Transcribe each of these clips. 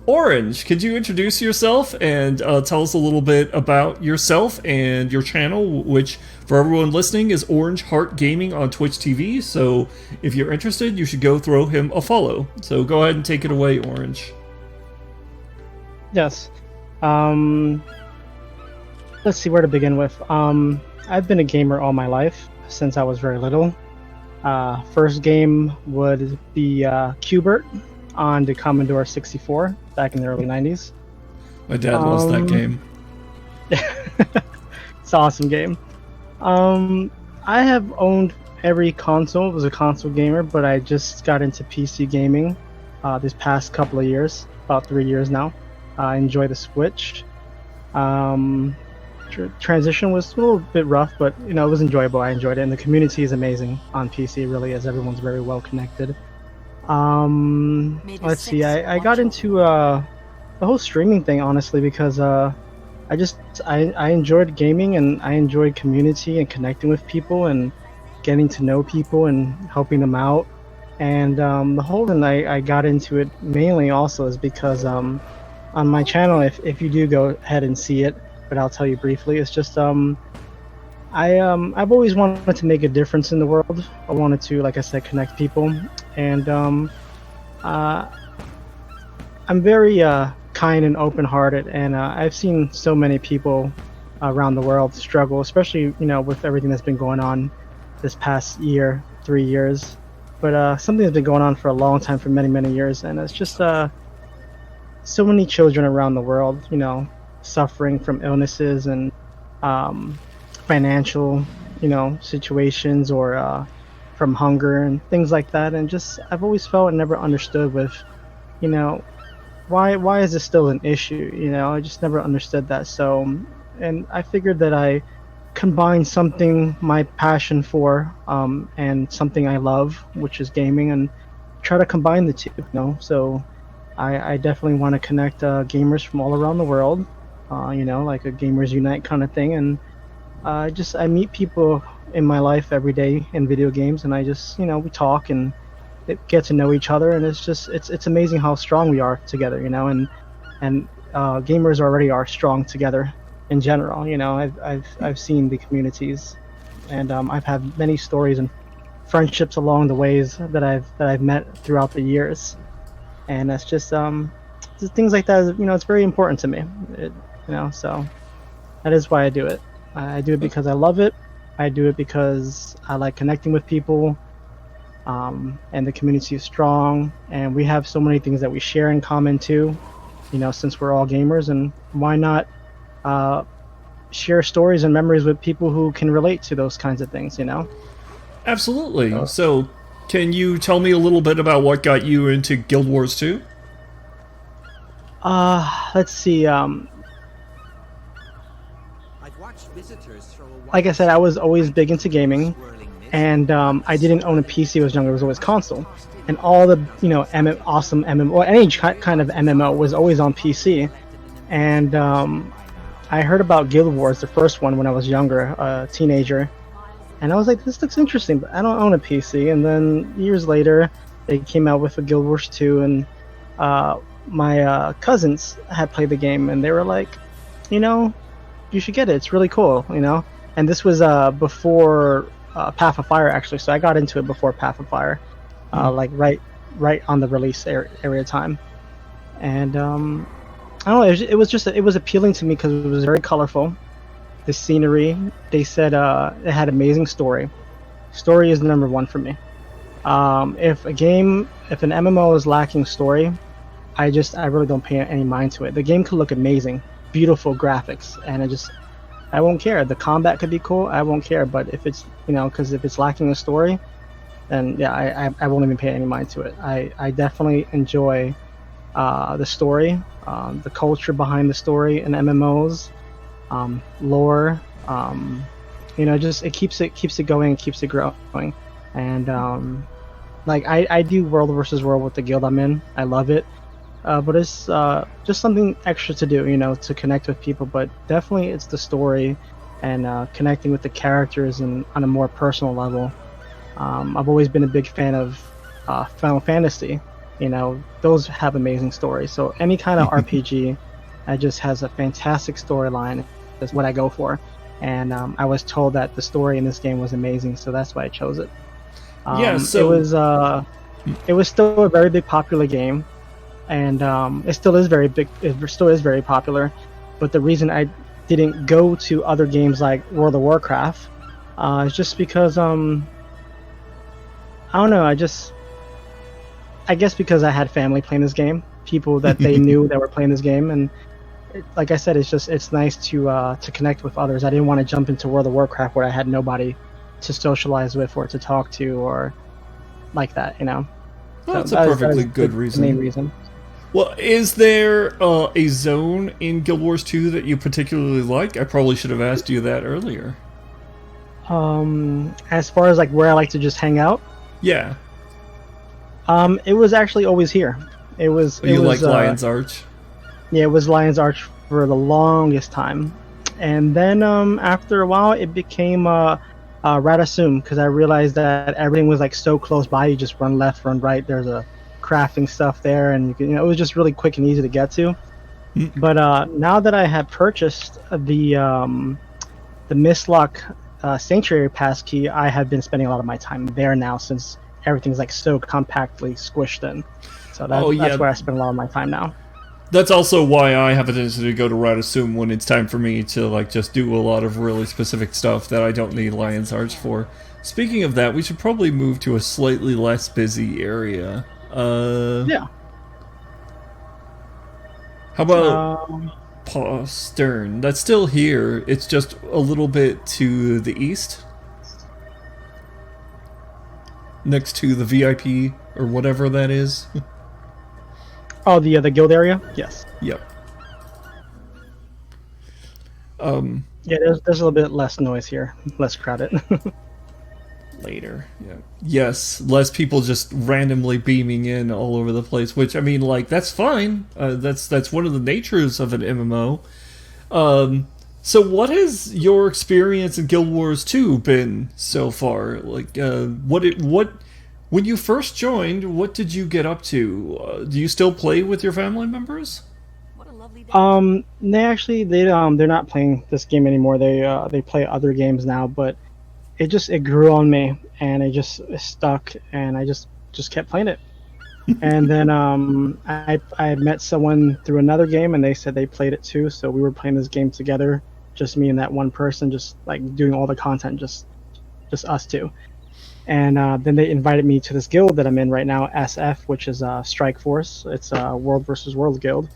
Orange, could you introduce yourself and tell us a little bit about yourself and your channel, which for everyone listening is OrangeHeartGaming on Twitch TV. So if you're interested, you should go throw him a follow. So go ahead and take it away, Orange. Yes. Let's see where to begin with. I've been a gamer all my life since I was very little. First game would be Qbert on the Commodore 64 back in the early 90s. My dad loves that game. It's an awesome game. I have owned every console, was a console gamer, but I just got into PC gaming this past couple of years, about 3 years now. I enjoy the Switch. Transition was a little bit rough, but it was enjoyable. I enjoyed it, and the community is amazing on PC, really, as everyone's very well connected. Let's see, I got into the whole streaming thing, honestly, because I enjoyed gaming, and I enjoyed community and connecting with people and getting to know people and helping them out. And the whole reason I got into it mainly also is because on my channel, if you do go ahead and see it, but I'll tell you briefly, it's just I've always wanted to make a difference in the world. I wanted to, like I said, connect people, and I'm very kind and open-hearted, and I've seen so many people around the world struggle, especially with everything that's been going on this past year, 3 years. But something that's been going on for a long time, for many years, and it's just so many children around the world, suffering from illnesses and financial, situations, or from hunger and things like that. And just I've always felt and never understood with, why is this still an issue? I just never understood that. So, and I figured that I combine something, my passion for, and something I love, which is gaming, and try to combine the two. So I definitely want to connect gamers from all around the world. Like a Gamers Unite kind of thing, and I meet people in my life every day in video games, and I just we talk and get to know each other, and it's amazing how strong we are together, and gamers already are strong together in general. I've seen the communities, and I've had many stories and friendships along the ways that I've met throughout the years, and that's just things like that. It's very important to me. So that is why I do it. I do it because I love it. I do it because I like connecting with people, and the community is strong, and we have so many things that we share in common too, since we're all gamers. And why not share stories and memories with people who can relate to those kinds of things, Absolutely. So can you tell me a little bit about what got you into Guild Wars 2? Let's see. Like I said, I was always big into gaming, and I didn't own a PC when I was younger. It was always console, and all the awesome MMO, or any kind of MMO was always on PC. And I heard about Guild Wars, the first one, when I was younger, a teenager, and I was like, this looks interesting, but I don't own a PC. And then years later, they came out with a Guild Wars 2, and my cousins had played the game, and they were like, you should get it. It's really cool, And this was before Path of Fire, actually. So I got into it before Path of Fire, like right on the release area time. And I don't know. It was appealing to me because it was very colorful. The scenery. They said it had amazing story. Story is number one for me. If an MMO is lacking story, I really don't pay any mind to it. The game could look amazing, beautiful graphics, and I won't care. The combat could be cool, I won't care. But if it's because if it's lacking a story, then yeah, I won't even pay any mind to it. I definitely enjoy the story, the culture behind the story in MMOs, lore. Just it keeps it going, keeps it growing, and like I do world versus world with the guild I'm in. I love it. But it's just something extra to do, to connect with people. But definitely it's the story and connecting with the characters and on a more personal level. I've always been a big fan of Final Fantasy, those have amazing stories. So any kind of RPG that just has a fantastic storyline is what I go for. And I was told that the story in this game was amazing, so that's why I chose it. Yeah, so it was still a very big popular game, and it still is very big. It still is very popular. But the reason I didn't go to other games like World of Warcraft is just because I don't know. I guess because I had family playing this game, people that they knew that were playing this game, and like I said, it's nice to connect with others. I didn't want to jump into World of Warcraft where I had nobody to socialize with or to talk to or like that, Well, that's a perfectly good reason. The main reason. Well, is there a zone in Guild Wars 2 that you particularly like? I probably should have asked you that earlier. As far as like where I like to just hang out, yeah. It was actually always here. It was. You like Lion's Arch? Yeah, it was Lion's Arch for the longest time, and then after a while, it became Radasum, because I realized that everything was like so close by. You just run left, run right. There's a crafting stuff there, and it was just really quick and easy to get to. But now that I have purchased the Mistlock Sanctuary passkey, I have been spending a lot of my time there now, since everything's like so compactly squished in. So that's where I spend a lot of my time now. That's also why I have a tendency to go to Radasum when it's time for me to like just do a lot of really specific stuff that I don't need Lion's Arch for. Speaking of that, we should probably move to a slightly less busy area. Yeah. How about Postern? That's still here. It's just a little bit to the east. Next to the VIP or whatever that is. Oh, the guild area? Yes. Yep. Yeah, there's a little bit less noise here, less crowded. Later, yeah. Yes, less people just randomly beaming in all over the place, which, I mean, like, that's fine. That's one of the natures of an MMO. So what has your experience in Guild Wars 2 been so far? Like, when you first joined, what did you get up to? Do you still play with your family members? They're not playing this game anymore. They play other games now, but it grew on me, and it just stuck, and I just kept playing it. And then I met someone through another game, and they said they played it too, so we were playing this game together, just me and that one person, just like doing all the content, just us two. And then they invited me to this guild that I'm in right now, SF, which is Strike Force. It's a World versus World guild,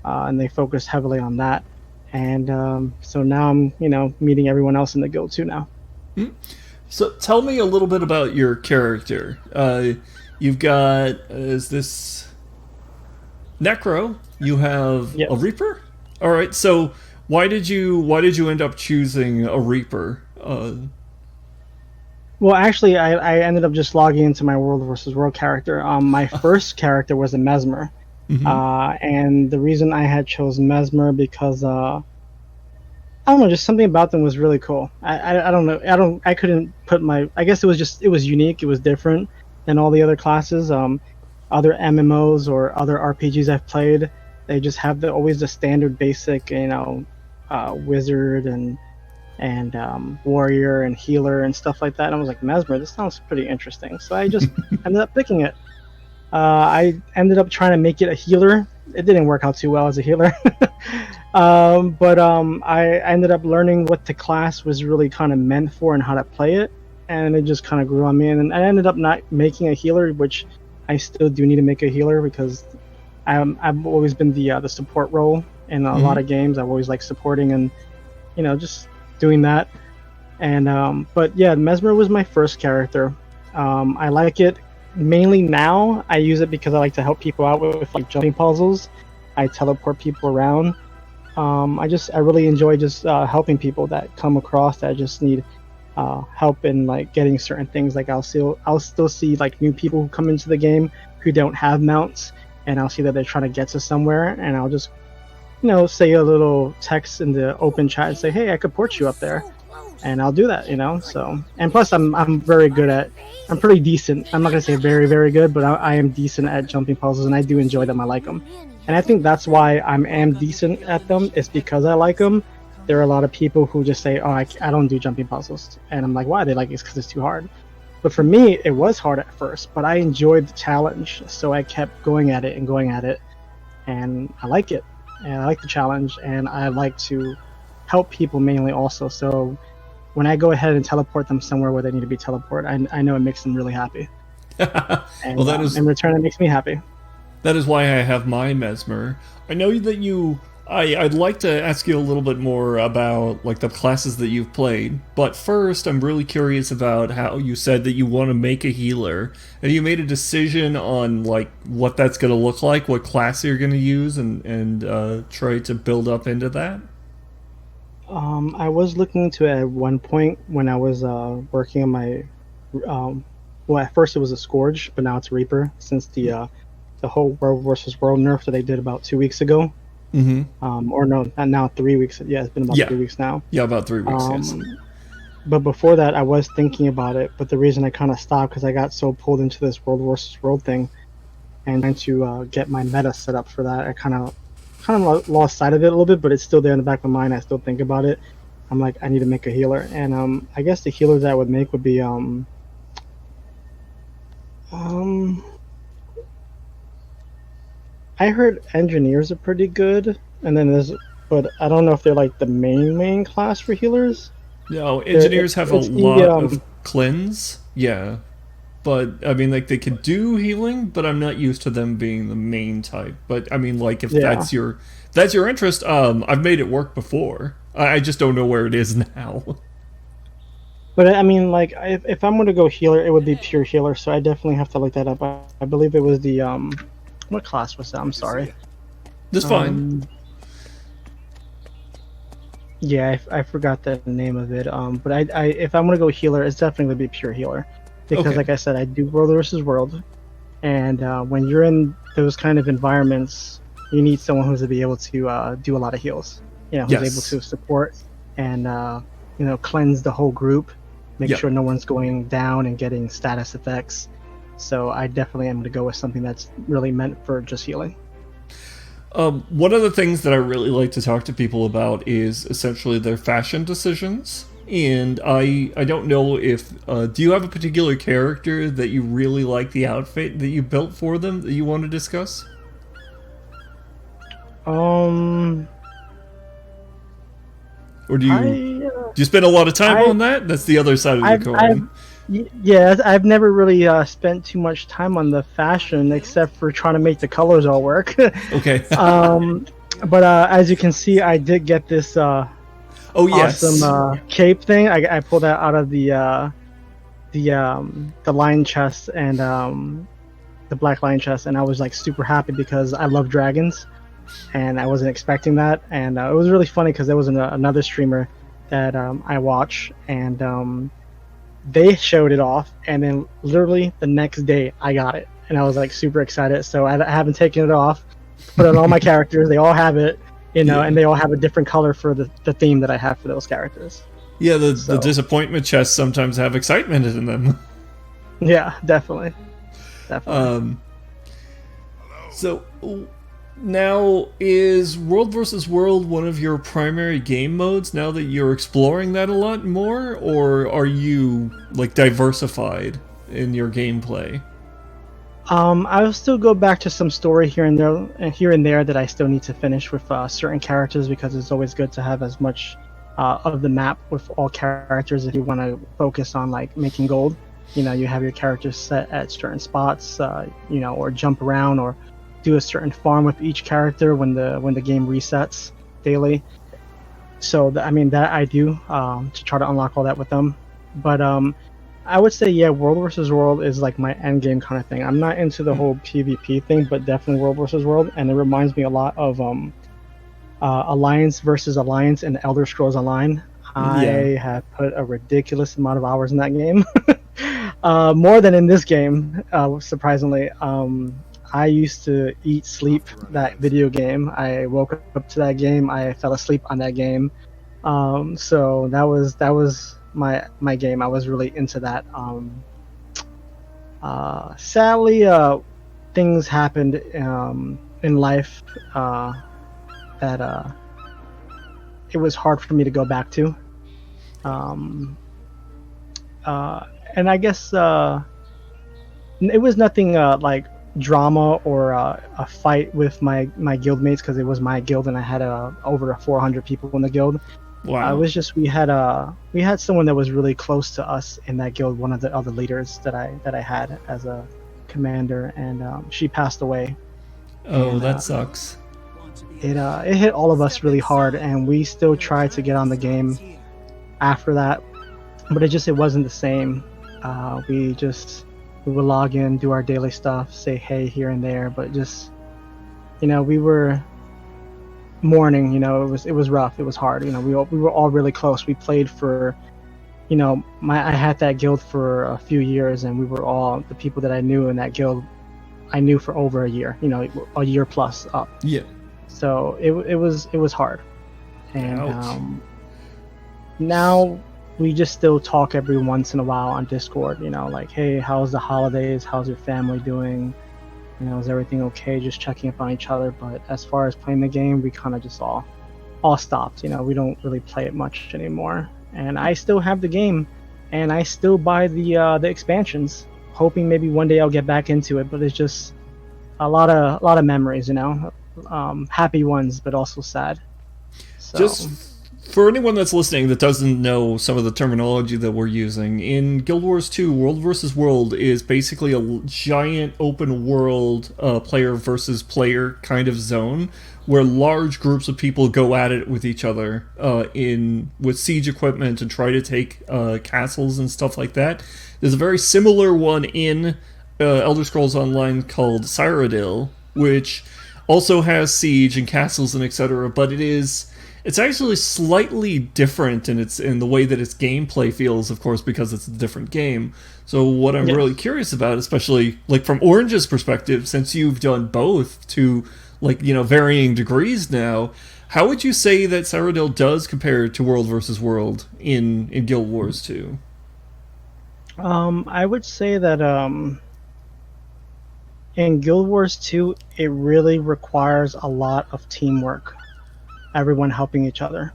and they focus heavily on that. And so now I'm, meeting everyone else in the guild too now. So tell me a little bit about your character. You've got is this Necro? You have a Reaper. All right. So why did you end up choosing a Reaper? Well, actually, I ended up just logging into my World versus World character. My first character was a Mesmer, and the reason I had chosen Mesmer because I don't know, just something about them was really cool. I don't know. I couldn't put my. I guess it was unique. It was different than all the other classes. Other MMOs or other RPGs I've played, they just have always the standard basic, wizard and warrior and healer and stuff like that. And I was like, Mesmer, this sounds pretty interesting. So I just ended up picking it. I ended up trying to make it a healer. It didn't work out too well as a healer. But I ended up learning what the class was really kind of meant for and how to play it. And it just kind of grew on me. And I ended up not making a healer, which I still do need to make a healer because I've always been the support role in a lot of games. I've always liked supporting and, just doing that. And but yeah, Mesmer was my first character. I like it mainly now. I use it because I like to help people out with like jumping puzzles. I teleport people around. I really enjoy just helping people that come across that just need help in like getting certain things. Like I'll still see like new people who come into the game who don't have mounts, and I'll see that they're trying to get to somewhere, and I'll just say a little text in the open chat and say, hey, I could port you up there. and I'll do that, you know. So, and plus, I'm very good at. I'm pretty decent. I'm not gonna say very very good, but I am decent at jumping puzzles, and I do enjoy them. I like them, and I think that's why am decent at them. Is because I like them. There are a lot of people who just say, "Oh, I don't do jumping puzzles," and I'm like, "Why?" They like it's because it's too hard. But for me, it was hard at first, but I enjoyed the challenge, so I kept going at it and going at it, and I like it, and I like the challenge, and I like to help people mainly also. So when I go ahead and teleport them somewhere where they need to be teleported, I know it makes them really happy. And Well, that is in return, it makes me happy. that is why I have my mesmer. I know that you. I'd like to ask you a little bit more about like the classes that you've played, but first I'm really curious about how you said that you want to make a healer. Have you made a decision on like what that's going to look like, what class you're going to use, and try to build up into that? I was looking into it at one point when I was working on my. Well, at first it was a Scourge, but now it's Reaper since the whole World versus World nerf that they did about 2 weeks ago. Or no, not now, 3 weeks. Yeah, it's been about 3 weeks now. Yeah, about 3 weeks. Yes. But before that, I was thinking about it. But the reason I kind of stopped because I got so pulled into this World versus World thing, and trying to get my meta set up for that, I kind of lost sight of it a little bit. But it's still there in the back of my mind. I still think about it. I'm like, I need to make a healer, and I guess the healer that I would make would be I heard engineers are pretty good, and then but I don't know if they're like the main class for healers. No, engineers have a lot of cleanse, yeah. But I mean, like they could do healing, but I'm not used to them being the main type. But I mean, like if that's your interest, I've made it work before. I just don't know where it is now. But I mean, like if I'm going to go healer, it would be pure healer. So I definitely have to look that up. I believe it was the what class was that? I'm sorry. That's fine. Yeah, I forgot the name of it. But I if I'm gonna go healer, it's definitely gonna be pure healer, because Okay. like I said, I do World versus World, and when you're in those kind of environments, you need someone who's to be able to do a lot of heals. You know, who's Yes. able to support and cleanse the whole group, make Yep. sure no one's going down and getting status effects. So I definitely am gonna go with something that's really meant for just healing. One of the things that I really like to talk to people about is essentially their fashion decisions. And I don't know if do you have a particular character that you really like the outfit that you built for them that you want to discuss? Or do you spend a lot of time on that? That's the other side of the coin. Yeah, I've never really spent too much time on the fashion except for trying to make the colors all work. Okay. But as you can see, I did get this awesome cape thing. I pulled that out of the lion chest and the black lion chest, and I was like super happy because I love dragons, and I wasn't expecting that. And it was really funny because there was another streamer that I watch, and they showed it off, and then literally the next day I got it, and I was like super excited. So I haven't taken it off, put it on all my characters. They all have it, and they all have a different color for the theme that I have for those characters. Yeah, the disappointment chests sometimes have excitement in them. Yeah, definitely. So now, is World versus World one of your primary game modes now that you're exploring that a lot more, or are you like diversified in your gameplay? I will still go back to some story here and there that I still need to finish with certain characters, because it's always good to have as much of the map with all characters if you want to focus on like making gold. You know, you have your characters set at certain spots, or jump around or do a certain farm with each character when the game resets daily. So that I do to try to unlock all that with them. But I would say World versus World is like my end game kind of thing. I'm not into the whole PvP thing, but definitely World versus World, and it reminds me a lot of Alliance versus Alliance and Elder Scrolls Online. I have put a ridiculous amount of hours in that game, more than in this game, surprisingly. I used to eat, sleep that video game. I woke up to that game. I fell asleep on that game. So that was my game. I was really into that. Sadly, things happened in life that it was hard for me to go back to. Um, and I guess it was nothing like drama or a fight with my guild mates because it was my guild and I had over 400 people in the guild. It Wow. was just we had someone that was really close to us in that guild, one of the other leaders that I had as a commander, and she passed away, Oh, and that sucks. it hit all of us really hard, and we still tried to get on the game after that, but it wasn't the same. We would log in, do our daily stuff, say hey here and there, but just we were mourning. It was rough. It was hard. We were all really close. We played for I had that guild for a few years, and we were all the people that I knew in that guild. I knew for over a year. A year plus up. Yeah. So it was hard, and Ouch. now we just still talk every once in a while on Discord. Like, hey, how's the holidays? How's your family doing? Is everything okay? Just checking up on each other. But as far as playing the game, we kind of just all stopped. We don't really play it much anymore. And I still have the game, and I still buy the expansions, hoping maybe one day I'll get back into it. But it's just a lot of memories, happy ones, but also sad. So Just for anyone that's listening that doesn't know some of the terminology that we're using, in Guild Wars 2, World versus World is basically a giant open world player versus player kind of zone where large groups of people go at it with each other with siege equipment and try to take castles and stuff like that. There's a very similar one in Elder Scrolls Online called Cyrodiil, which also has siege and castles and etc. But it's actually slightly different in the way that its gameplay feels, of course, because it's a different game. So what I'm yes. really curious about, especially like from Orange's perspective, since you've done both to varying degrees now, how would you say that Cyrodiil does compare to World versus World in Guild Wars 2? I would say that in Guild Wars 2, it really requires a lot of teamwork, everyone helping each other.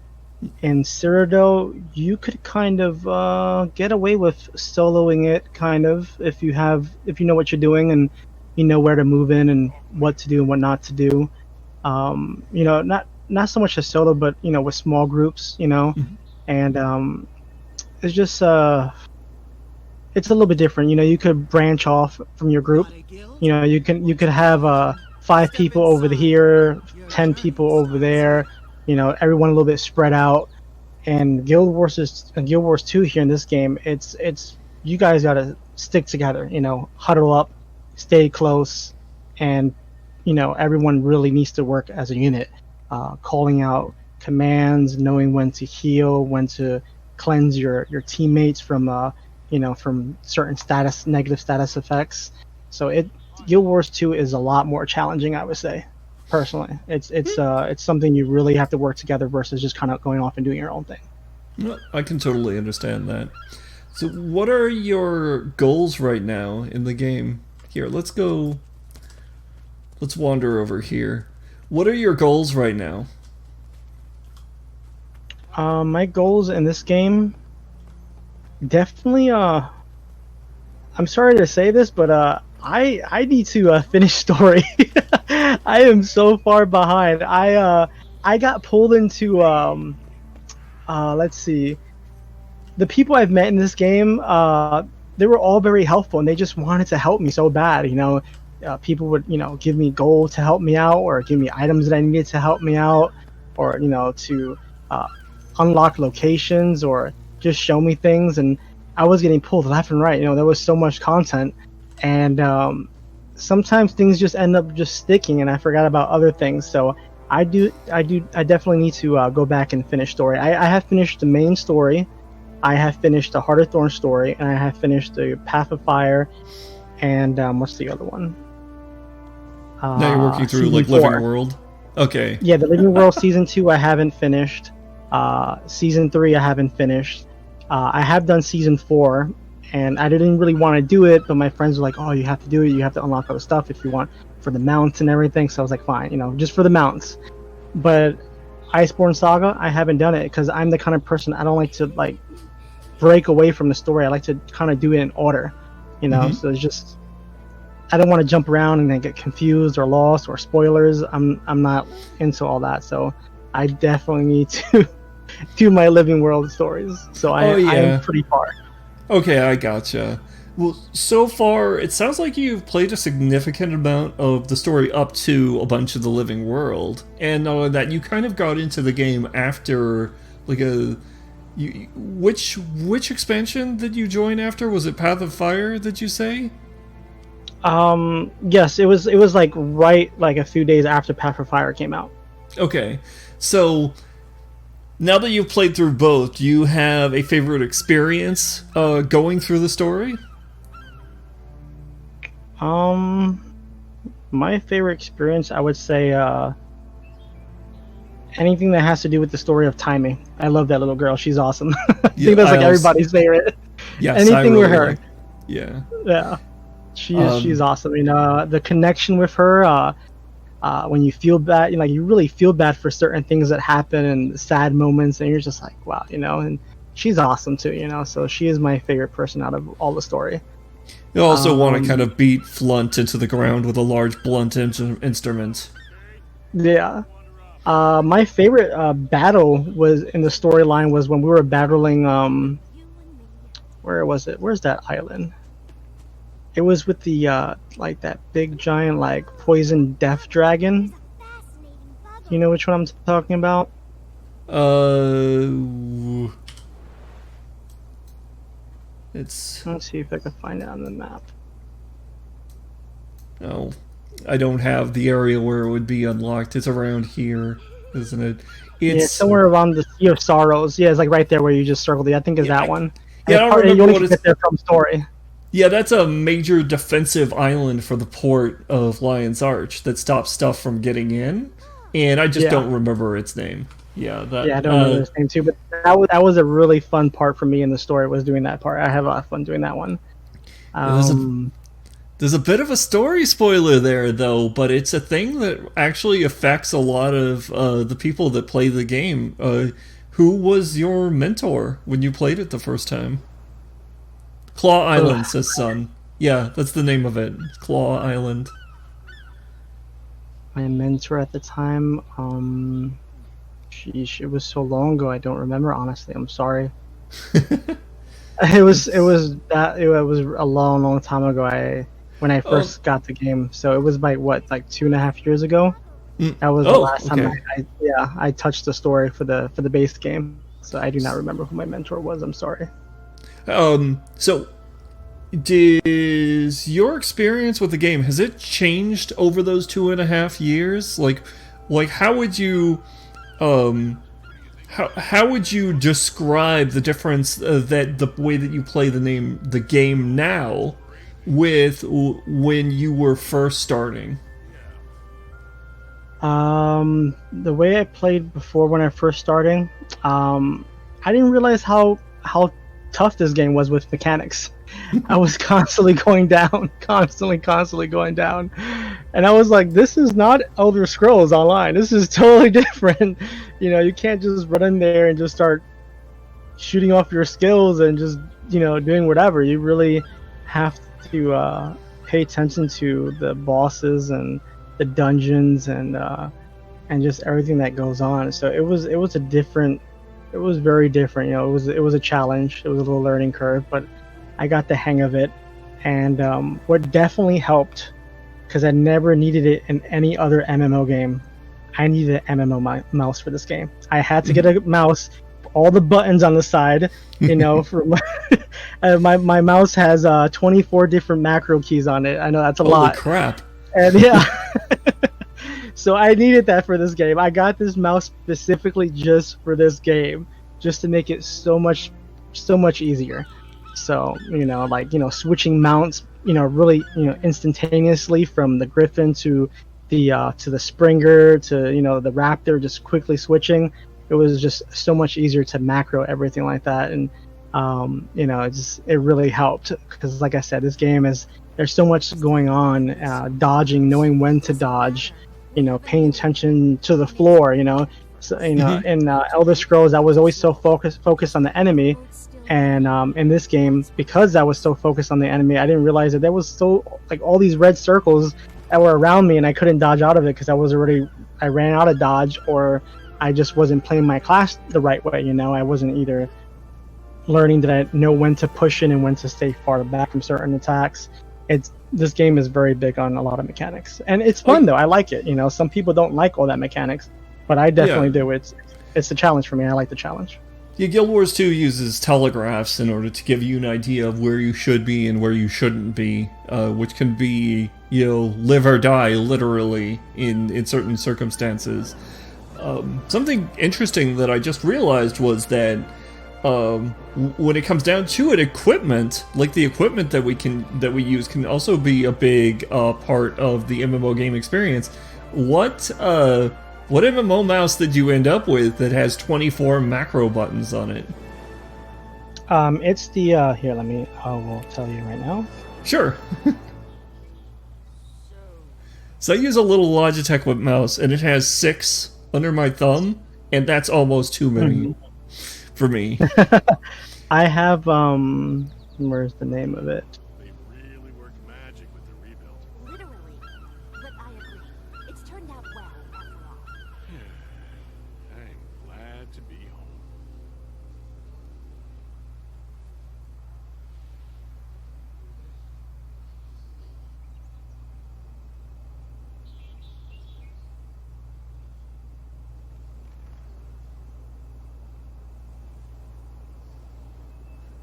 In Cyrodiil, you could kind of get away with soloing it, kind of, if you know what you're doing and you know where to move in and what to do and what not to do. Not so much a solo, but with small groups, and it's just it's a little bit different. You could branch off from your group. You could have 5 people over here, 10 people over there. Everyone a little bit spread out. And Guild Wars 2 here in this game, it's you guys gotta stick together. Huddle up, stay close, and everyone really needs to work as a unit. Calling out commands, knowing when to heal, when to cleanse your teammates from from certain negative status effects. So Guild Wars 2 is a lot more challenging, I would say. Personally, it's something you really have to work together versus just kind of going off and doing your own thing. Well, I can totally understand that. So what are your goals right now in the game? Here, let's wander over here. What are your goals right now? My goals in this game, definitely. I'm sorry to say this, but I need to finish story. I am so far behind. I got pulled into let's see. The people I've met in this game, they were all very helpful, and they just wanted to help me so bad. People would give me gold to help me out, or give me items that I needed to help me out, or to unlock locations, or just show me things. And I was getting pulled left and right. There was so much content, and sometimes things just end up just sticking, and I forgot about other things. So I definitely need to go back and finish story. I have finished the main story. I have finished the Heart of Thorn story, and I have finished the Path of Fire, and what's the other one? Now you're working through Season like 4. Living World. Okay. Yeah, the Living World Season 2 I haven't finished. Season 3 I haven't finished. I have done season 4, and I didn't really want to do it, but my friends were like, "Oh, you have to do it. You have to unlock all the stuff if you want for the mounts and everything." So I was like, "Fine, just for the mounts." But Iceborne Saga, I haven't done it because I'm the kind of person, I don't like to like break away from the story. I like to kind of do it in order, So it's just, I don't want to jump around and then get confused or lost or spoilers. I'm not into all that. So I definitely need to do my living world stories. So I am pretty far. Okay, I gotcha. Well, so far, it sounds like you've played a significant amount of the story up to a bunch of the living world, and that you kind of got into the game after, like which expansion did you join after? Was it Path of Fire, did you say? Yes, it was like right like a few days after Path of Fire came out. Okay, so now that you've played through both, do you have a favorite experience going through the story? My favorite experience, I would say, anything that has to do with the story of Timing. I love that little girl. She's awesome. I think that's like everybody's favorite. Yes, anything with her. Yeah. Yeah. She's awesome. The connection with her, when you feel bad, you really feel bad for certain things that happen and sad moments, and you're just like, wow, and she's awesome too, so she is my favorite person out of all the story. You also want to kind of beat Flunt into the ground with a large blunt instrument. Yeah. My favorite battle was in the storyline was when we were battling, where was it? Where's that island? It was with the, like that big giant, like poison death dragon. You know which one I'm talking about? Let's see if I can find it on the map. No, I don't have the area where it would be unlocked. It's around here, isn't it? It's somewhere around the Sea of Sorrows. Yeah, it's like right there where you just circled it. I think it's that one. Yeah, I don't remember what it's there from story. Yeah, that's a major defensive island for the port of Lion's Arch that stops stuff from getting in, and I just don't remember its name. Yeah, I don't remember its name too, but that was a really fun part for me in the story, was doing that part. I had a lot of fun doing that one. There's a bit of a story spoiler there, though, but it's a thing that actually affects a lot of the people that play the game. Who was your mentor when you played it the first time? Claw Island, says Sun. Yeah, that's the name of it. Claw Island. My mentor at the time, sheesh, it was so long ago. I don't remember, honestly. I'm sorry. It was a long time ago. When I first got the game, so it was like 2.5 years ago. That was the last time I touched the story for the base game. So I do not remember who my mentor was. I'm sorry. So does your experience with the game, has it changed over those 2.5 years? Like how would you how would you describe the difference that the way that you play the game now with when you were first starting? The way I played before when I first starting, I didn't realize how tough this game was with mechanics. I was constantly going down, constantly going down, and I was like, this is not Elder Scrolls Online. This is totally different. You can't just run in there and just start shooting off your skills and just doing whatever. You really have to pay attention to the bosses and the dungeons and just everything that goes on. So it was very different. It was a challenge. It was a little learning curve, but I got the hang of it. And what definitely helped, because I never needed it in any other MMO game, I needed an MMO mouse for this game. I had to get a mouse, all the buttons on the side. For my mouse has 24 different macro keys on it. I know that's a lot. Holy crap! And so I needed that for this game. I got this mouse specifically just for this game, just to make it so much easier. So switching mounts, really instantaneously from the Griffin to the Springer to the Raptor, just quickly switching. it was just so much easier to macro everything like that. And it really helped because, like I said, this game there's so much going on, dodging, knowing when to dodge, paying attention to the floor. So, in Elder Scrolls, I was always so focused on the enemy, and in this game, because I was so focused on the enemy, I didn't realize that there was all these red circles that were around me, and I couldn't dodge out of it because I ran out of dodge, or I just wasn't playing my class the right way. I wasn't either learning that I know when to push in and when to stay far back from certain attacks. This game is very big on a lot of mechanics, and it's fun though. I like it. Some people don't like all that mechanics, but I definitely do. It's a challenge for me. I like the challenge. Yeah, Guild Wars 2 uses telegraphs in order to give you an idea of where you should be and where you shouldn't be, which can be, live or die, literally, in certain circumstances. Something interesting that I just realized was that when it comes down to it, equipment, like the equipment that we use, can also be a big part of the MMO game experience. What MMO mouse did you end up with that has 24 macro buttons on it? It's the here. I will tell you right now. Sure. So I use a little Logitech mouse, and it has 6 under my thumb, and that's almost too many for me. I have where's the name of it? They really work magic with the rebuild. Literally, but I agree. It's turned out well after all. I'm glad to be home.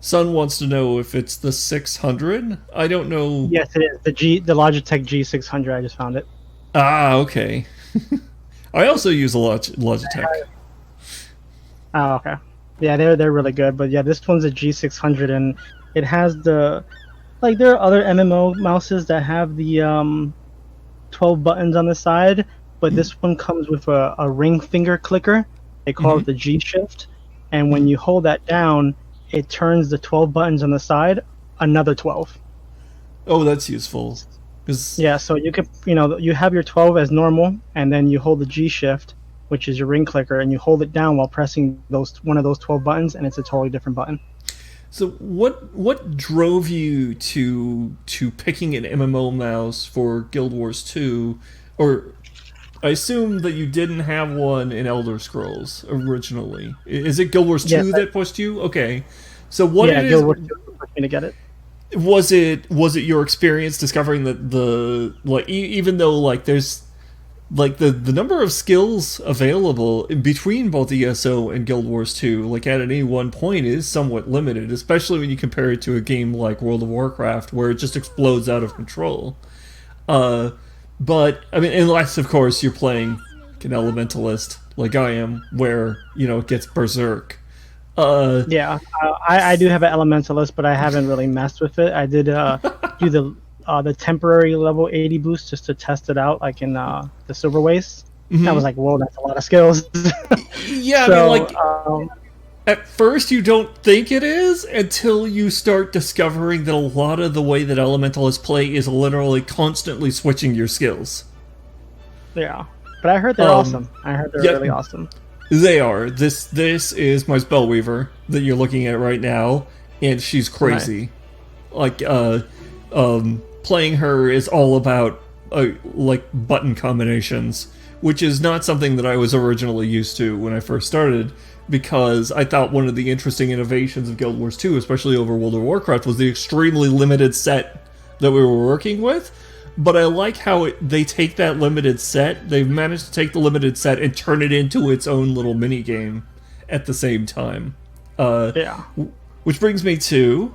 Son wants to know if it's the 600. I don't know. Yes, it is the Logitech G600. I just found it. Ah, okay. I also use a Logitech. Oh, okay. Yeah, they're really good. But yeah, this one's a G600, and it has there are other MMO mouses that have the 12 buttons on the side, but this one comes with a ring finger clicker. They call it the G shift, and when you hold that down, it turns the 12 buttons on the side another 12. Oh, that's useful. Yeah, so you could, you have your 12 as normal, and then you hold the G shift, which is your ring clicker, and you hold it down while pressing one of those 12 buttons, and it's a totally different button. So what drove you to picking an MMO mouse for Guild Wars 2? Or I assume that you didn't have one in Elder Scrolls originally. Is it Guild Wars 2 that pushed you? Okay. So Guild Wars 2 pushed me to get it. Was it your experience discovering that even though there's the number of skills available between both ESO and Guild Wars 2 at any one point is somewhat limited, especially when you compare it to a game like World of Warcraft where it just explodes out of control. But I mean, unless of course you're playing an Elementalist like I am, where it gets berserk. I do have an Elementalist, but I haven't really messed with it. I did do the temporary level 80 boost just to test it out, like in the Silver Waste. I was like, whoa, that's a lot of skills. Yeah, so, I mean, at first you don't think it is until you start discovering that a lot of the way that Elementalists play is literally constantly switching your skills. Yeah, but I heard they're awesome. I heard they're really awesome. They are. This is my Spellweaver that you're looking at right now, and she's crazy. Right. Playing her is all about button combinations, which is not something that I was originally used to when I first started, because I thought one of the interesting innovations of Guild Wars 2, especially over World of Warcraft, was the extremely limited set that we were working with. But I like how they take that limited set, they've managed to take the limited set and turn it into its own little mini game at the same time. Which brings me to,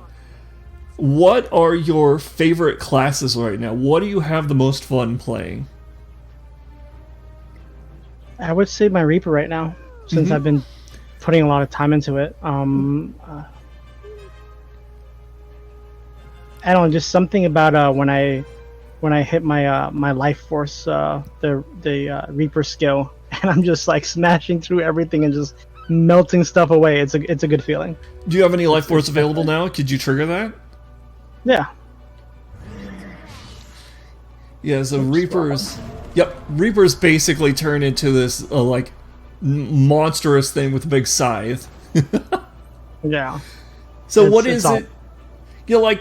what are your favorite classes right now? What do you have the most fun playing? I would say my Reaper right now, since I've been putting a lot of time into it. I don't know, just something about when I hit my my life force, the Reaper skill, and I'm just like smashing through everything and just melting stuff away. It's a good feeling. Do you have any life force available now? Could you trigger that? Yeah. Yeah, so Reapers... Yep, Reapers basically turn into this, like, monstrous thing with a big scythe. Yeah. So what is it? Yeah,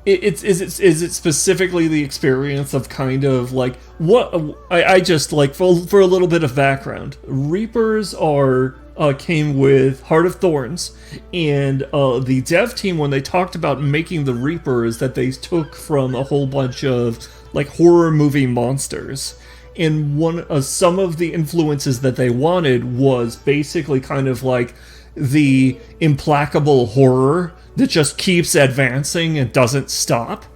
is it specifically the experience of kind of like what I just like for a little bit of background. Reapers are came with Heart of Thorns, and the dev team, when they talked about making the Reapers, that they took from a whole bunch of like horror movie monsters. And some of the influences that they wanted was basically kind of like the implacable horror that just keeps advancing and doesn't stop.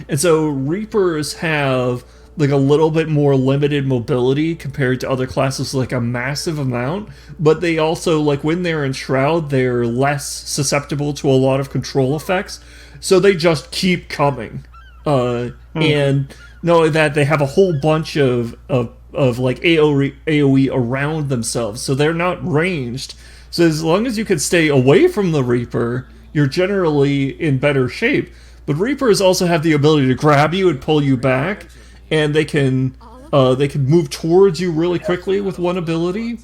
And so Reapers have like a little bit more limited mobility compared to other classes, like a massive amount, but they also, like when they're in Shroud, they're less susceptible to a lot of control effects, so they just keep coming. And not only that, they have a whole bunch of like AoE around themselves, so they're not ranged. So as long as you can stay away from the Reaper, you're generally in better shape. But Reapers also have the ability to grab you and pull you back, and they can move towards you really quickly with one ability.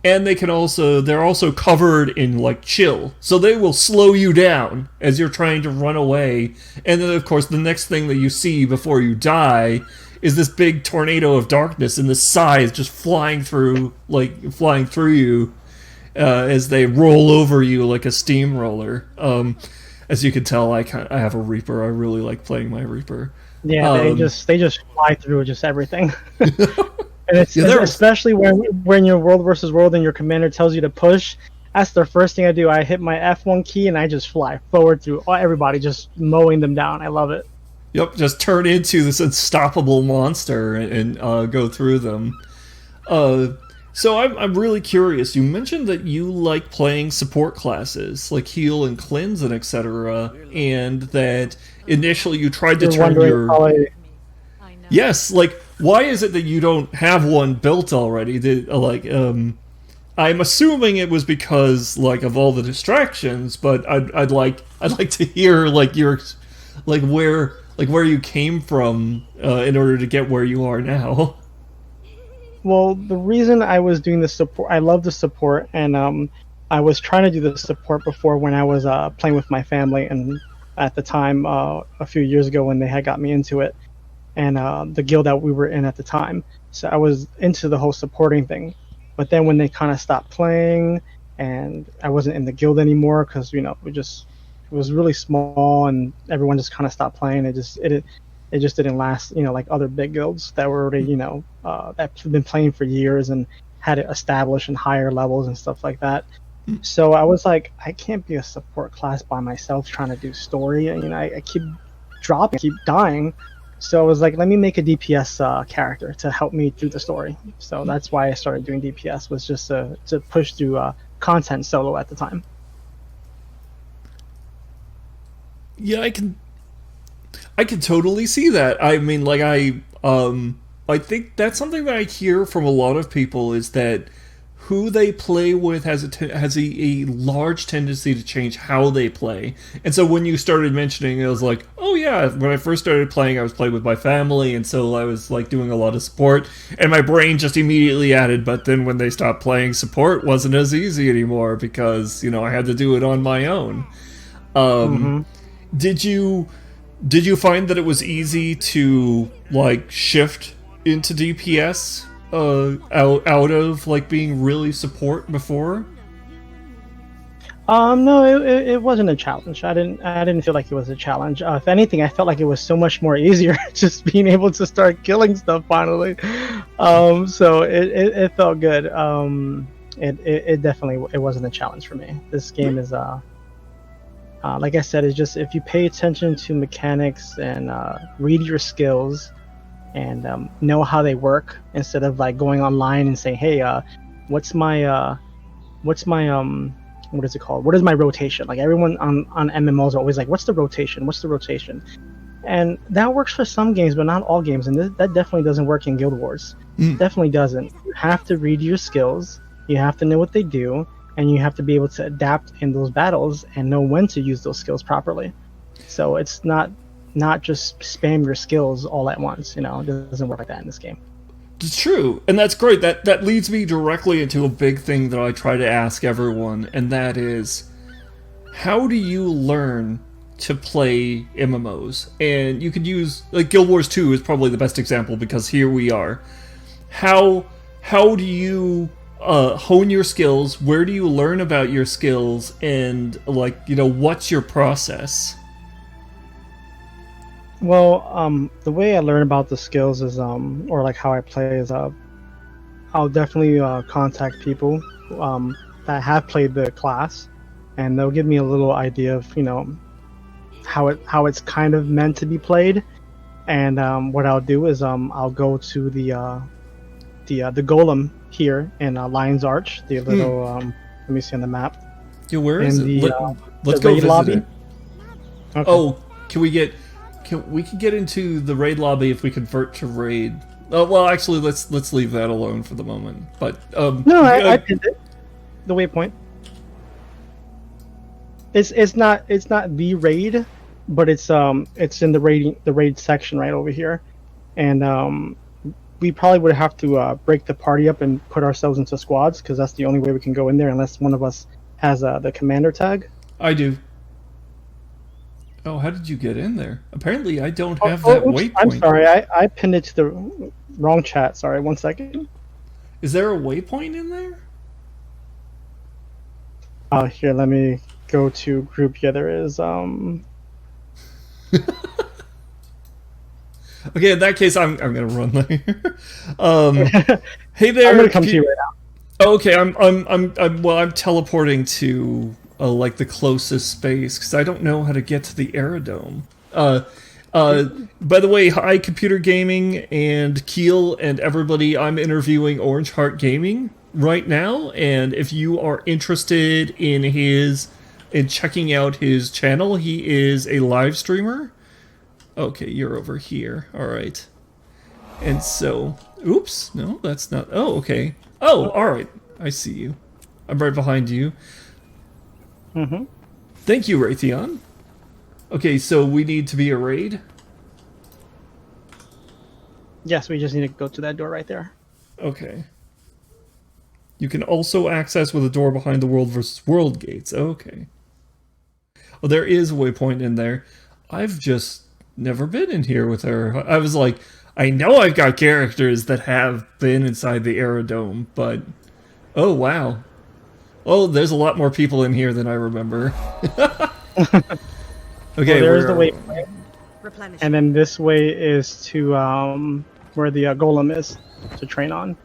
And they're also covered in like chill, so they will slow you down as you're trying to run away. And then of course the next thing that you see before you die is this big tornado of darkness and this scythe just flying through you. As they roll over you like a steamroller. As you can tell, I have a Reaper. I really like playing my Reaper. Yeah, they just fly through just everything. And it's especially when you're world versus world and your commander tells you to push. That's the first thing I do. I hit my F1 key and I just fly forward through everybody, just mowing them down. I love it. Yep, just turn into this unstoppable monster and go through them. So I'm really curious. You mentioned that you like playing support classes, like heal and cleanse and etc., and that initially you tried to turn your... Yes, like, why is it that you don't have one built already? I'm assuming it was because, like, of all the distractions, but I'd like to hear, like, where you came from in order to get where you are now. Well, the reason I was doing the support, I love the support, and I was trying to do the support before when I was playing with my family, and at the time, a few years ago when they had got me into it, and the guild that we were in at the time. So I was into the whole supporting thing. But then when they kind of stopped playing, and I wasn't in the guild anymore because, it was really small, and everyone just kind of stopped playing. It just didn't last, like other big guilds that were already, that have been playing for years and had it established in higher levels and stuff like that. So I was like, I can't be a support class by myself trying to do story. And, I keep dropping, keep dying. So I was like, let me make a DPS character to help me through the story. So that's why I started doing DPS, was just to push through content solo at the time. Yeah, I can totally see that. I mean, like, I think that's something that I hear from a lot of people, is that who they play with has a large tendency to change how they play. And so when you started mentioning it, I was like, oh yeah, when I first started playing, I was playing with my family, and so I was like doing a lot of support, and my brain just immediately added, but then when they stopped playing, support wasn't as easy anymore because, I had to do it on my own. Did you find that it was easy to, like, shift into DPS out of, like, being really support before? No, it wasn't a challenge. I didn't feel like it was a challenge. If anything, I felt like it was so much more easier just being able to start killing stuff finally. So it felt good. It definitely wasn't a challenge for me. This game is like I said, it's just if you pay attention to mechanics and read your skills and know how they work, instead of like going online and saying, hey, what's my what is it called? What is my rotation? Like everyone on MMOs are always like, what's the rotation? What's the rotation? And that works for some games, but not all games. And that definitely doesn't work in Guild Wars. Definitely doesn't. You have to read your skills. You have to know what they do, and you have to be able to adapt in those battles and know when to use those skills properly. So it's not just spam your skills all at once. It doesn't work like that in this game. It's true, and that's great. That leads me directly into a big thing that I try to ask everyone, and that is, how do you learn to play MMOs? And you could use, like, Guild Wars 2 is probably the best example because here we are. How do you hone your skills? Where do you learn about your skills? And, like, what's your process? Well, the way I learn about the skills is, or like how I play is, I'll definitely contact people that have played the class, and they'll give me a little idea of, how it's kind of meant to be played. And what I'll do is, I'll go to the Golem here in Lion's Arch, the little, let me see on the map. Yeah, where is it? Let's the go raid visit lobby. it. Okay. Oh, we can get into the raid lobby if we convert to raid. Well, actually, let's leave that alone for the moment. But No, I pinned it. The waypoint. It's not the raid, but it's in the raid section right over here, and we probably would have to break the party up and put ourselves into squads, because that's the only way we can go in there unless one of us has the commander tag. I do. Oh, how did you get in there? Apparently, I don't have that oops, waypoint. I'm sorry, I pinned it to the wrong chat. Sorry, 1 second. Is there a waypoint in there? Here, let me go to group. Yeah, there is. Okay, in that case, I'm gonna run there. Hey there. I'm gonna come to you right now. Okay, I'm teleporting to like the closest space because I don't know how to get to the aerodrome. By the way, hi Computer Gaming and Keel and everybody. I'm interviewing OrangeHeartGaming right now, and if you are interested in checking out his channel, he is a live streamer. Okay, you're over here. All right. And so, oops, no, that's not. Oh, okay. Oh, all right. I see you. I'm right behind you. Mm-hmm. Thank you, Raytheon. Okay, so we need to be a raid. Yes, we just need to go to that door right there. Okay. You can also access with a door behind the world versus world gates. Okay. Oh, there is a waypoint in there. I've just never been in here with her. I was like, I know I've got characters that have been inside the aerodome, but oh wow. Oh, there's a lot more people in here than I remember. Okay, there's the waypoint. And then this way is to where the Golem is to train on.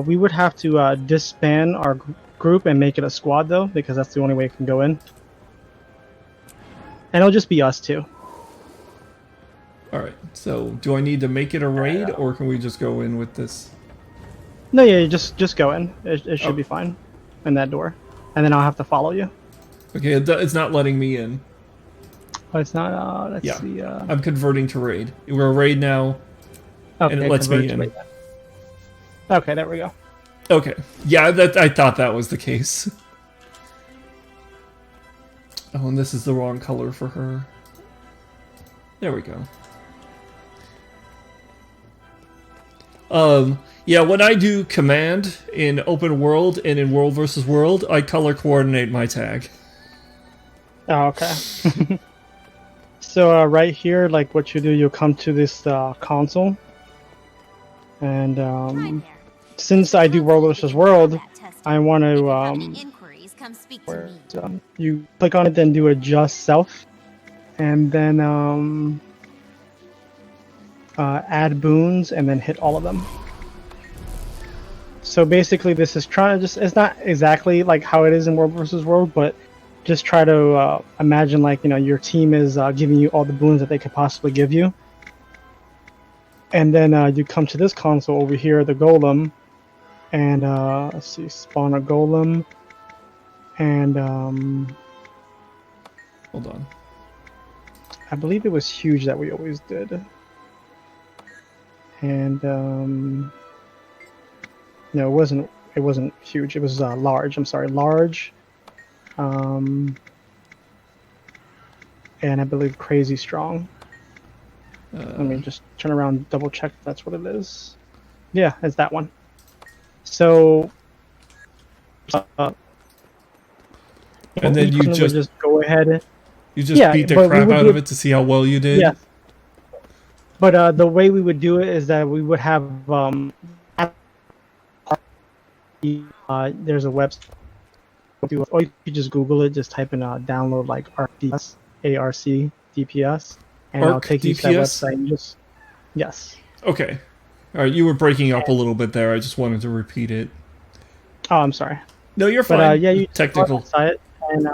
We would have to disband our group and make it a squad though, because that's the only way it can go in. And it'll just be us two. Alright, so do I need to make it a raid, or can we just go in with this? No, yeah, just go in. It should be fine. In that door. And then I'll have to follow you. Okay, it's not letting me in. Oh, it's not, let's see. I'm converting to raid. We're a raid now, Okay, and it lets me in. Okay, there we go. Okay, yeah, I thought that was the case. Oh, and this is the wrong color for her. There we go. Yeah, when I do command in open world and in world versus world, I color coordinate my tag. Oh, okay. So right here, like what you do, you come to this console, and since I do world versus world, I want to you click on it, then do adjust self, and then add boons, and then hit all of them. So basically, this is trying to it's not exactly like how it is in World versus World, but just try to imagine like, your team is giving you all the boons that they could possibly give you. And then you come to this console over here, the Golem, and let's see, spawn a Golem, and hold on. I believe it was huge that we always did. And No, it wasn't. It wasn't huge. It was large. I'm sorry, large. Um, and I believe crazy strong. Let me just turn around and double check if that's what it is. Yeah, it's that one. So, uh, And what then we would just go ahead. you just Yeah, beat the but we crap would out do of it. it to see how well you did. Yes, but the way we would do it is that we would have there's a website, or you could just Google it. Just type in download like ARC DPS, and I'll Arc take you to that DPS. website. And just yes. Okay. All right. You were breaking up a little bit there. I just wanted to repeat it. Oh, I'm sorry. No, you're But fine. yeah, you go on Technical. that site, and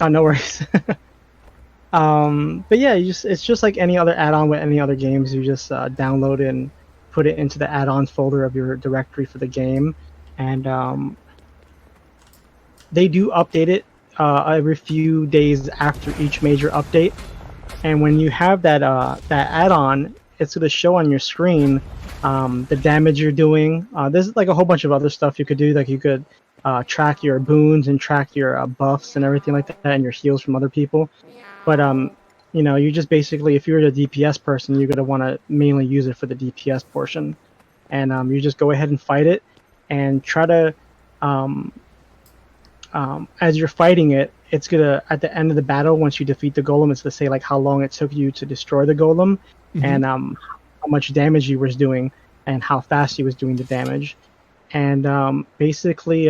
oh, no worries. But yeah, it's just like any other add-on with any other games. You just download it and put it into the add-ons folder of your directory for the game, and they do update it every few days after each major update. And when you have that add-on, it's going to show on your screen the damage you're doing. There's like a whole bunch of other stuff you could do. Like you could track your boons and track your buffs and everything like that, and your heals from other people. But you just basically, if you're a DPS person, you're gonna want to mainly use it for the DPS portion, and you just go ahead and fight it, and try to, um, as you're fighting it, it's gonna at the end of the battle, once you defeat the golem, it's to say like how long it took you to destroy the golem, and how much damage you was doing, and how fast you was doing the damage, and basically,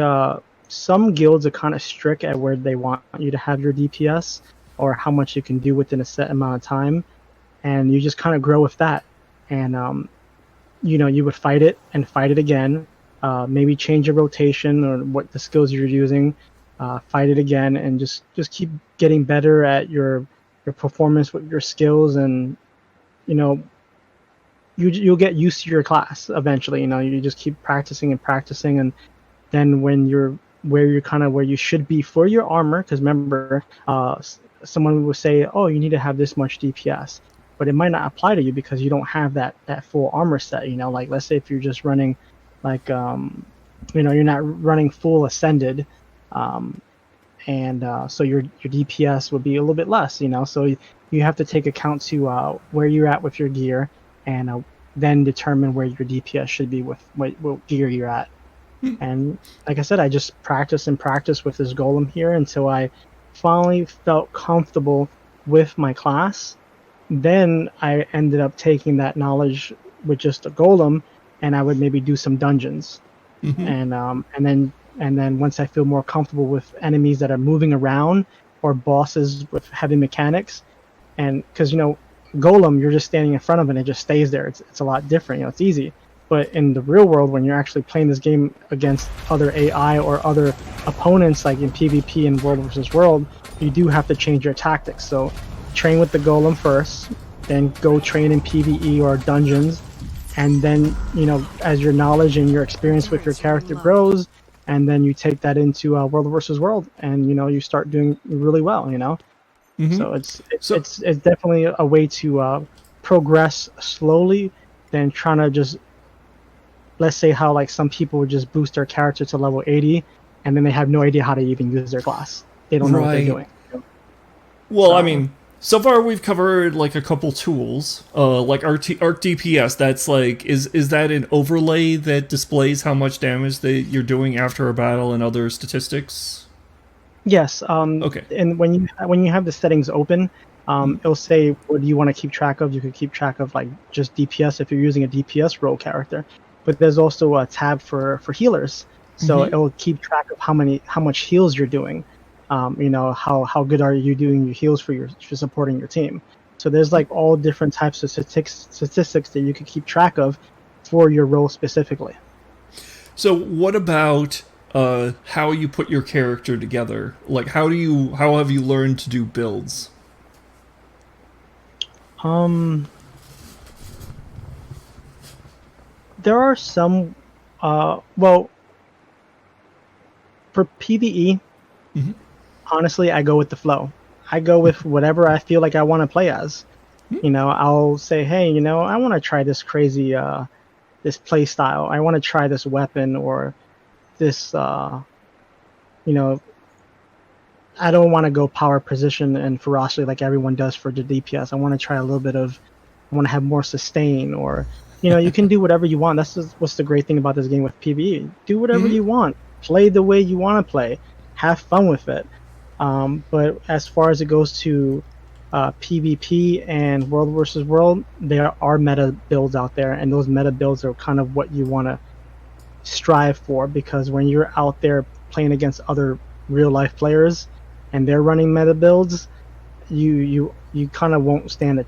some guilds are kind of strict at where they want you to have your DPS or how much you can do within a set amount of time, and you just kind of grow with that. And you would fight it and fight it again, maybe change your rotation or what the skills you're using, fight it again, and just keep getting better at your performance with your skills, and you know you'll get used to your class eventually. You just keep practicing and practicing, and then when you're where you should be for your armor, because remember, someone will say, oh, you need to have this much DPS, but it might not apply to you because you don't have that full armor set. Like let's say if you're just running like you're not running full ascended, and so your DPS would be a little bit less. So you have to take account to where you're at with your gear, and then determine where your DPS should be with what gear you're at. And like I said, I just practice and practice with this golem here until I finally felt comfortable with my class. Then I ended up taking that knowledge with just a golem, and I would maybe do some dungeons. And then once I feel more comfortable with enemies that are moving around or bosses with heavy mechanics, and because golem, you're just standing in front of it and it just stays there. It's a lot different. It's easy. But in the real world, when you're actually playing this game against other AI or other opponents, like in PvP and World versus World, you do have to change your tactics. So train with the golem first, then go train in PvE or dungeons, and then as your knowledge and your experience with your character grows, and then you take that into World versus World, and you start doing really well. So it's definitely a way to progress slowly than trying to just, let's say how like some people would just boost their character to level 80 and then they have no idea how to even use their class. They don't know what they're doing. Well, I mean, so far we've covered like a couple tools, like Arc DPS. That's like, is that an overlay that displays how much damage that you're doing after a battle and other statistics? Yes. Okay. And when you have the settings open, it'll say what do you want to keep track of. You could keep track of like just DPS if you're using a DPS role character. But there's also a tab for healers, so it'll keep track of how much heals you're doing. How good are you doing your heals for supporting your team. So there's like all different types of statistics that you can keep track of for your role specifically. So what about how you put your character together? Like how have you learned to do builds? There are some, well, for PvE, honestly, I go with the flow. I go with whatever I feel like I want to play as. I'll say, hey, I want to try this crazy play style. I want to try this weapon or this, you know, I don't want to go power, position, and ferocity like everyone does for the DPS. I want to try a little bit of, I want to have more sustain, or, you can do whatever you want. That's just, what's the great thing about this game with PvE. Do whatever you want. Play the way you want to play. Have fun with it. But as far as it goes to PvP and World versus World, there are meta builds out there, and those meta builds are kind of what you want to strive for, because when you're out there playing against other real life players and they're running meta builds, you kind of won't stand it.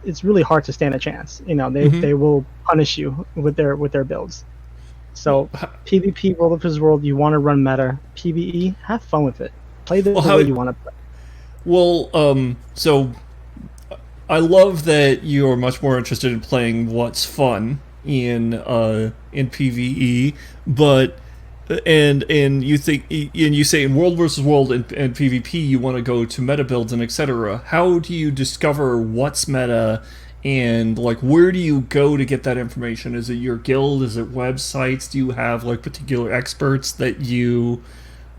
It's really hard to stand a chance. They will punish you with their builds. So PvP, World versus World, you want to run meta. PvE, have fun with it. Play the way you want to play. Well, so I love that you're much more interested in playing what's fun in PvE, but and you think, and you say in World versus World and PvP you want to go to meta builds and etc. How do you discover what's meta, and like where do you go to get that information? Is it your guild? Is it websites? Do you have like particular experts that you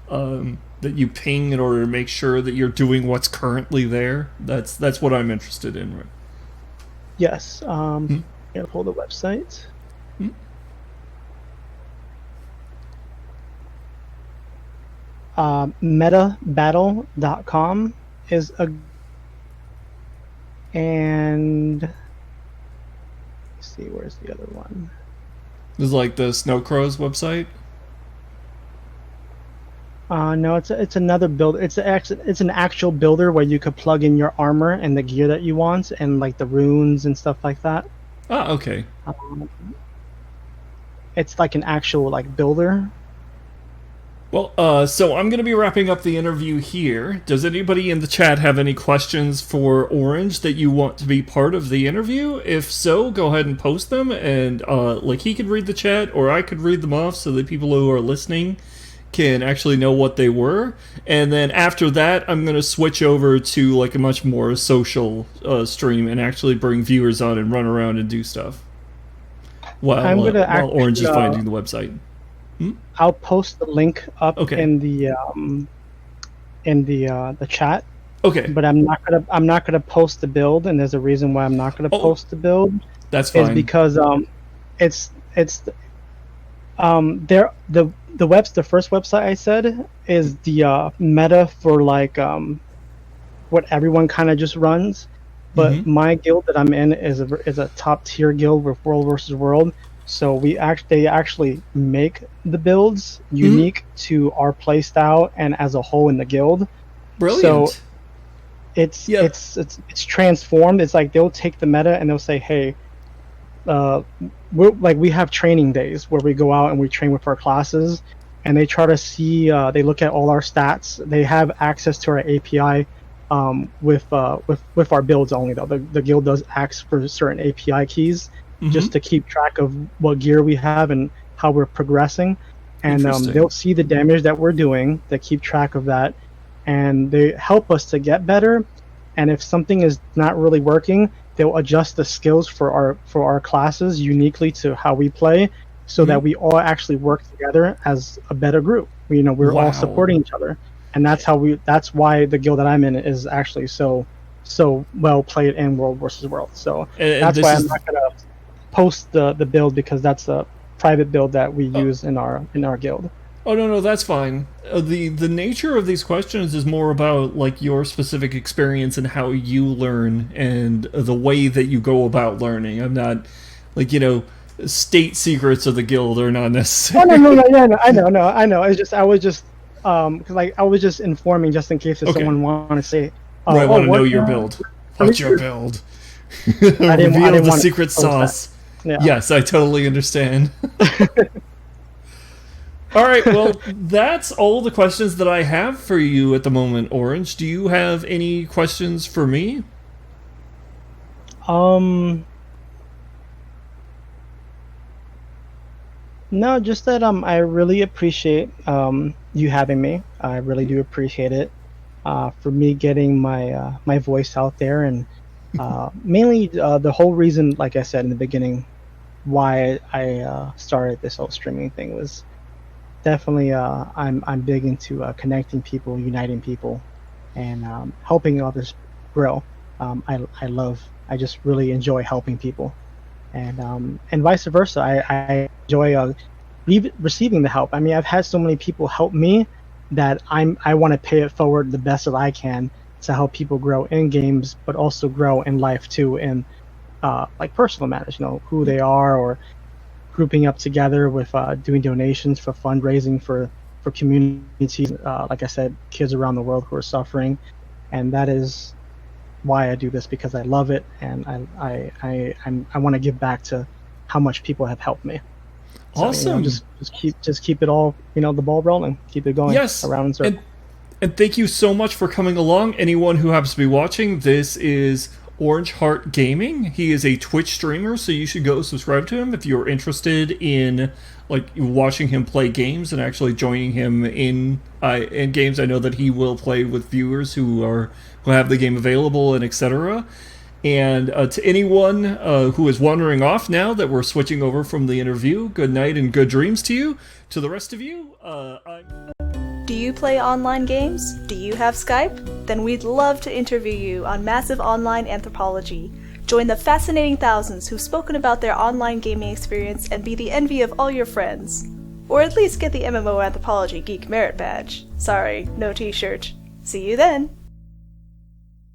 ping in order to make sure that you're doing what's currently there? That's what I'm interested in. Right? Yes. Gotta pull the website. Metabattle.com is and let's see, where's the other one? Is like the Snowcrow's website? No, it's another builder. It's an actual builder where you could plug in your armor and the gear that you want, and like the runes and stuff like that. Ah, okay. It's like an actual like builder. Well, so I'm going to be wrapping up the interview here. Does anybody in the chat have any questions for Orange that you want to be part of the interview? If so, go ahead and post them, and like he could read the chat, or I could read them off so that people who are listening can actually know what they were. And then after that, I'm going to switch over to like a much more social stream and actually bring viewers on and run around and do stuff while Orange is finding the website. I'll post the link up in the chat. Okay. But I'm not gonna post the build, and there's a reason why I'm not gonna post the build. That's fine. Is because the first website I said is the meta for like what everyone kind of just runs, but my guild that I'm in is a top tier guild with World versus World. So they actually make the builds unique to our playstyle and as a whole in the guild. Brilliant. So it's transformed. It's like they'll take the meta and they'll say, hey, we have training days where we go out and we train with our classes, and they try to see, they look at all our stats. They have access to our API with our builds only though. The guild does ask for certain API keys. Just to keep track of what gear we have and how we're progressing, and they'll see the damage that we're doing. They keep track of that, and they help us to get better. And if something is not really working, they'll adjust the skills for our classes uniquely to how we play, so that we all actually work together as a better group. We're all supporting each other, and that's why the guild that I'm in is actually so well played in World versus World. So that's why I'm not gonna post the build, because that's a private build that we use in our guild. Oh no, that's fine. The nature of these questions is more about like your specific experience and how you learn and the way that you go about learning. I'm not like state secrets of the guild are not necessary. Oh, no, I know. It's just I was just because I was just informing just in case if someone want to say. I want to know your build. What's your build? Reveal the secret sauce. Yeah. Yes, I totally understand. All right, well, that's all the questions that I have for you at the moment, Orange. Do you have any questions for me? No, just that I really appreciate you having me. I really do appreciate it. For me getting my voice out there, and mainly the whole reason, like I said in the beginning, why I started this whole streaming thing. Was definitely I'm big into connecting people, uniting people, and helping others grow. I just really enjoy helping people, and vice versa. I enjoy receiving the help. I mean, I've had so many people help me that I want to pay it forward the best that I can to help people grow in games, but also grow in life too, in like personal matters. You know, who they are, or grouping up together with doing donations for fundraising for communities. Like I said, kids around the world who are suffering, and that is why I do this, because I love it, and I want to give back to how much people have helped me. So, Awesome. Just keep it all, the ball rolling, keep it going. Yes. Around in circle. And thank you so much for coming along. Anyone who happens to be watching, this is OrangeHeartGaming. He is a Twitch streamer, so you should go subscribe to him if you're interested in watching him play games and actually joining him in games. I know that he will play with viewers who have the game available and etc. And to anyone who is wandering off now that we're switching over from the interview, good night and good dreams to you. To the rest of you, Do you play online games? Do you have Skype? Then we'd love to interview you on Massive Online Anthropology. Join the fascinating thousands who've spoken about their online gaming experience and be the envy of all your friends. Or at least get the MMO Anthropology Geek Merit Badge. Sorry, no t-shirt. See you then!